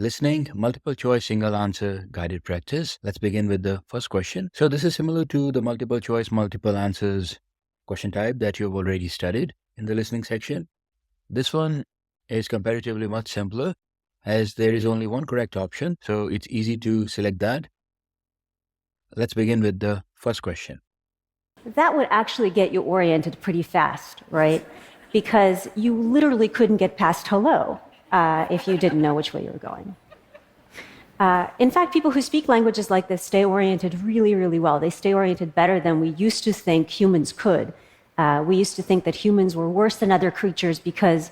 Listening, multiple choice, single answer, guided practice. Let's begin with the first question. So this is similar to the multiple choice, multiple answers question type that you've already studied in the listening section. This one is comparatively much simpler as there is only one correct option, so it's easy to select that. Let's begin with the first question. That would actually get you oriented pretty fast, right? Because you literally couldn't get past hello if you didn't know which way you were going. In fact, people who speak languages like this stay oriented really, really well. They stay oriented better than we used to think humans could. We used to think that humans were worse than other creatures because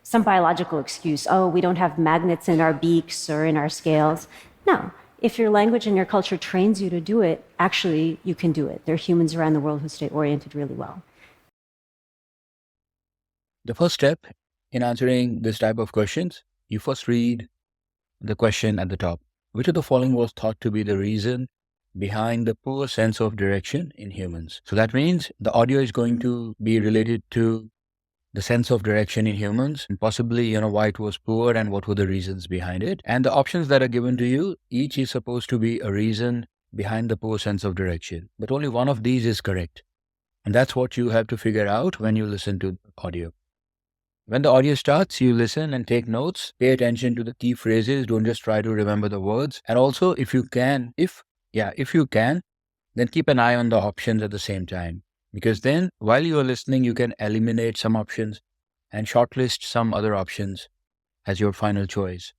some biological excuse, oh, we don't have magnets in our beaks or in our scales. No, if your language and your culture trains you to do it, actually you can do it. There are humans around the world who stay oriented really well. The first step in answering this type of questions, you first read the question at the top. Which of the following was thought to be the reason behind the poor sense of direction in humans? So that means the audio is going to be related to the sense of direction in humans and possibly, why it was poor and what were the reasons behind it. And the options that are given to you, each is supposed to be a reason behind the poor sense of direction. But only one of these is correct. And that's what you have to figure out when you listen to the audio. When the audio starts, you listen and take notes, pay attention to the key phrases, don't just try to remember the words. And also, if you can, then keep an eye on the options at the same time. Because then, while you are listening, you can eliminate some options and shortlist some other options as your final choice.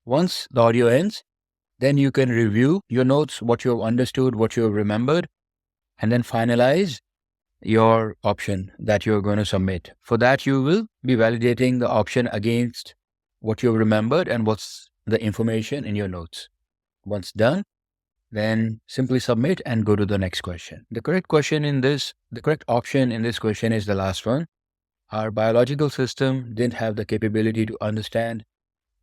Once the audio ends, then you can review your notes, what you have understood, what you have remembered, and then finalize your option that you're going to submit. For that, you will be validating the option against what you've remembered and what's the information in your notes. Once done, then simply submit and go to the next question. The correct option in this question is the last one. Our biological system didn't have the capability to understand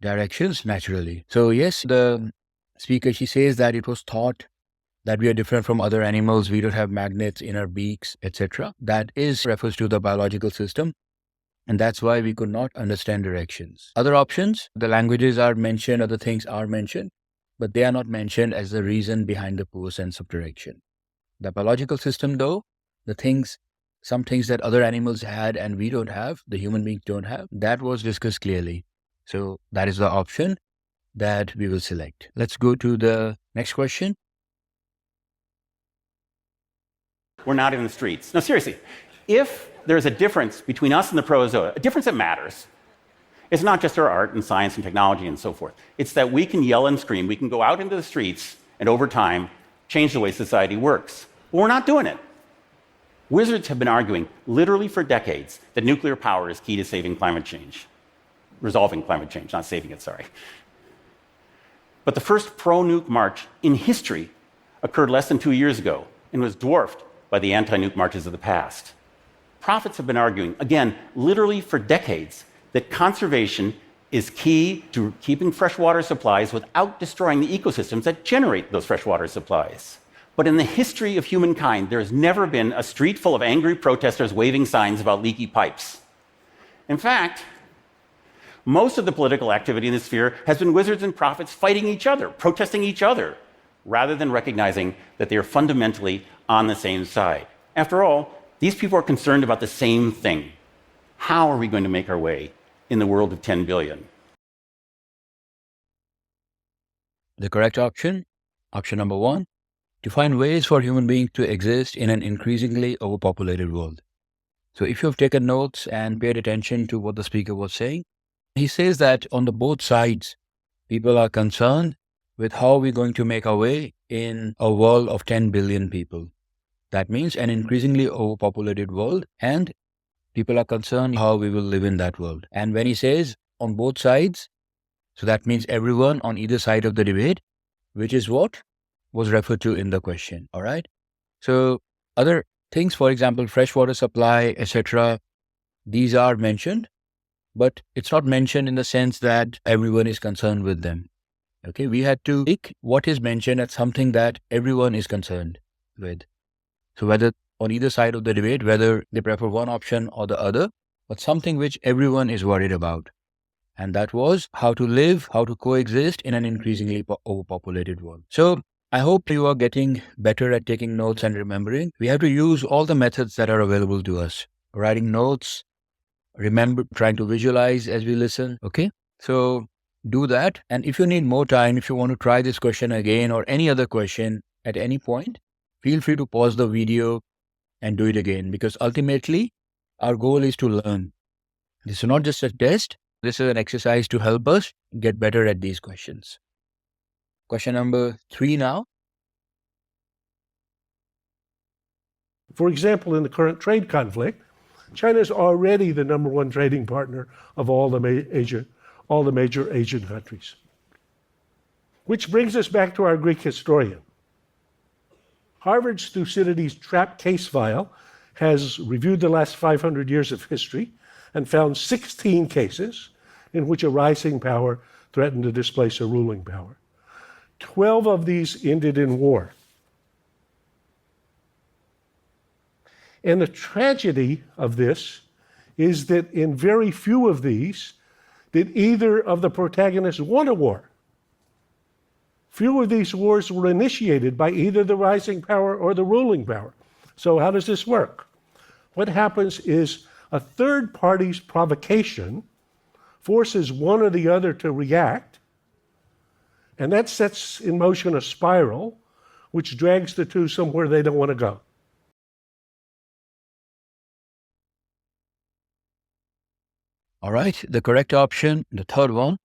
directions naturally. So yes, the speaker, she says that it was thought that we are different from other animals, we don't have magnets in our beaks, etc. That refers to the biological system, and that's why we could not understand directions. Other options, the languages are mentioned, other things are mentioned, but they are not mentioned as the reason behind the poor sense of direction. The biological system though, some things that other animals had and we don't have, the human beings don't have, that was discussed clearly. So that is the option that we will select. Let's go to the next question. We're not in the streets. No, seriously, if there's a difference between us and the protozoa, a difference that matters, it's not just our art and science and technology and so forth. It's that we can yell and scream, we can go out into the streets, and over time, change the way society works. But we're not doing it. Wizards have been arguing, literally for decades, that nuclear power is key to saving climate change. Resolving climate change, not saving it, sorry. But the first pro-nuke march in history occurred less than 2 years ago and was dwarfed by the anti-nuke marches of the past. Prophets have been arguing, again, literally for decades, that conservation is key to keeping freshwater supplies without destroying the ecosystems that generate those freshwater supplies. But in the history of humankind, there has never been a street full of angry protesters waving signs about leaky pipes. In fact, most of the political activity in this sphere has been wizards and prophets fighting each other, protesting each other, rather than recognizing that they are fundamentally on the same side. After all, these people are concerned about the same thing. How are we going to make our way in the world of 10 billion? The correct option number 1, to find ways for human beings to exist in an increasingly overpopulated world. So if you have taken notes and paid attention to what the speaker was saying, he says that on the both sides, people are concerned with how we're going to make our way in a world of 10 billion people. That means an increasingly overpopulated world, and people are concerned how we will live in that world. And when he says on both sides, so that means everyone on either side of the debate, which is what was referred to in the question. All right. So other things, for example, freshwater supply, etc., these are mentioned, but it's not mentioned in the sense that everyone is concerned with them. Okay, we had to pick what is mentioned as something that everyone is concerned with. So whether on either side of the debate, whether they prefer one option or the other, but something which everyone is worried about. And that was how to live, how to coexist in an increasingly overpopulated world. So I hope you are getting better at taking notes and remembering. We have to use all the methods that are available to us. Writing notes, remember, trying to visualize as we listen. Okay. So do that. And if you need more time, if you want to try this question again or any other question at any point, feel free to pause the video and do it again, because ultimately our goal is to learn. This is not just a test. This is an exercise to help us get better at these questions. Question number 3 now. For example, in the current trade conflict, China is already the number one trading partner of all the major Asian countries. Which brings us back to our Greek historian. Harvard's Thucydides trap case file has reviewed the last 500 years of history and found 16 cases in which a rising power threatened to displace a ruling power. 12 of these ended in war. And the tragedy of this is that in very few of these did either of the protagonists want a war. Few of these wars were initiated by either the rising power or the ruling power. So how does this work? What happens is a third party's provocation forces one or the other to react, and that sets in motion a spiral which drags the two somewhere they don't want to go. All right, the correct option, the third one.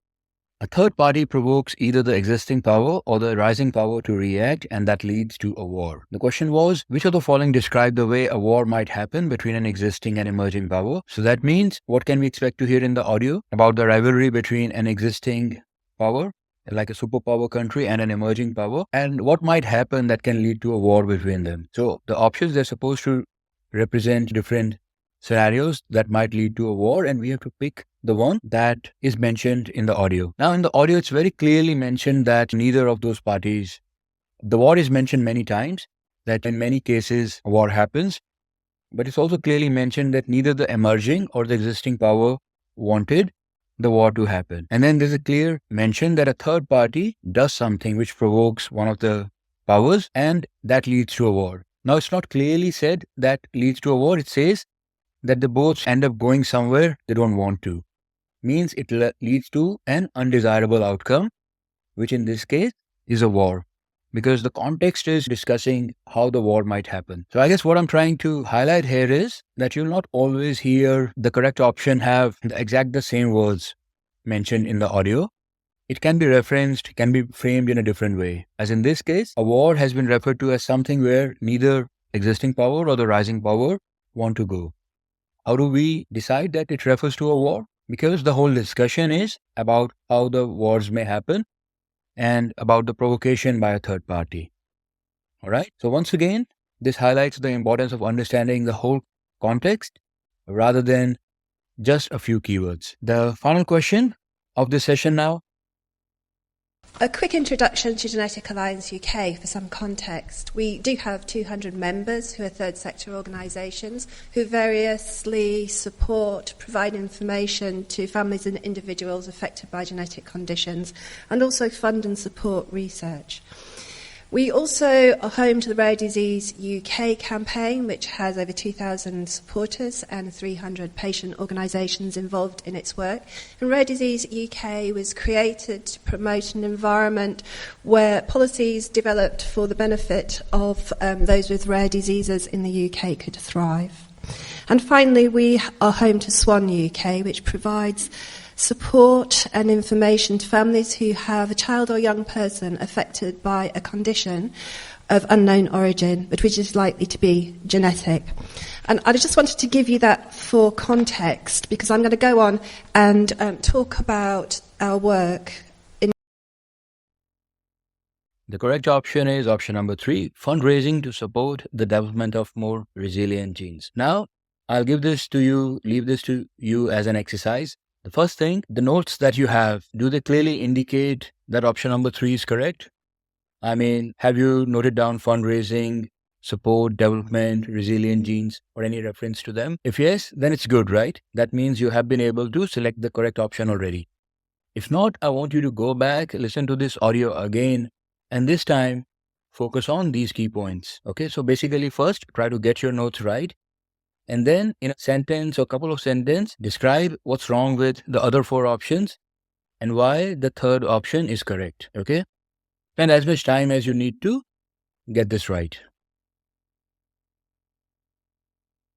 A third party provokes either the existing power or the rising power to react, and that leads to a war. The question was, which of the following describe the way a war might happen between an existing and emerging power? So that means, what can we expect to hear in the audio about the rivalry between an existing power, like a superpower country, and an emerging power, and what might happen that can lead to a war between them? So the options, they're supposed to represent different scenarios that might lead to a war, and we have to pick the one that is mentioned in the audio. Now, in the audio, it's very clearly mentioned that neither of those parties, the war is mentioned many times, that in many cases a war happens, but it's also clearly mentioned that neither the emerging or the existing power wanted the war to happen. And then there's a clear mention that a third party does something which provokes one of the powers, and that leads to a war. Now, it's not clearly said that leads to a war. It says that they both end up going somewhere they don't want to. Means it leads to an undesirable outcome, which in this case is a war, because the context is discussing how the war might happen. So I guess what I'm trying to highlight here is that you'll not always hear the correct option have the same words mentioned in the audio. It can be referenced, can be framed in a different way. As in this case, a war has been referred to as something where neither existing power or the rising power want to go. How do we decide that it refers to a war? Because the whole discussion is about how the wars may happen and about the provocation by a third party. All right. So once again, this highlights the importance of understanding the whole context rather than just a few keywords. The final question of this session now. A quick introduction to Genetic Alliance UK for some context. We do have 200 members who are third sector organisations who variously support, provide information to families and individuals affected by genetic conditions, and also fund and support research. We also are home to the Rare Disease UK campaign, which has over 2,000 supporters and 300 patient organisations involved in its work. And Rare Disease UK was created to promote an environment where policies developed for the benefit of those with rare diseases in the UK could thrive. And finally, we are home to Swan UK, which provides support and information to families who have a child or young person affected by a condition of unknown origin, but which is likely to be genetic. And I just wanted to give you that for context, because I'm going to go on and talk about our work. The correct option is option number 3, fundraising to support the development of more resilient genes. Now, I'll leave this to you as an exercise. The first thing, the notes that you have, do they clearly indicate that option number 3 is correct? I mean, have you noted down fundraising, support, development, resilient genes, or any reference to them? If yes, then it's good, right? That means you have been able to select the correct option already. If not, I want you to go back, listen to this audio again, and this time focus on these key points. Okay, so basically first try to get your notes right, and then in a sentence or couple of sentences, describe what's wrong with the other 4 options and why the third option is correct. Okay, spend as much time as you need to get this right.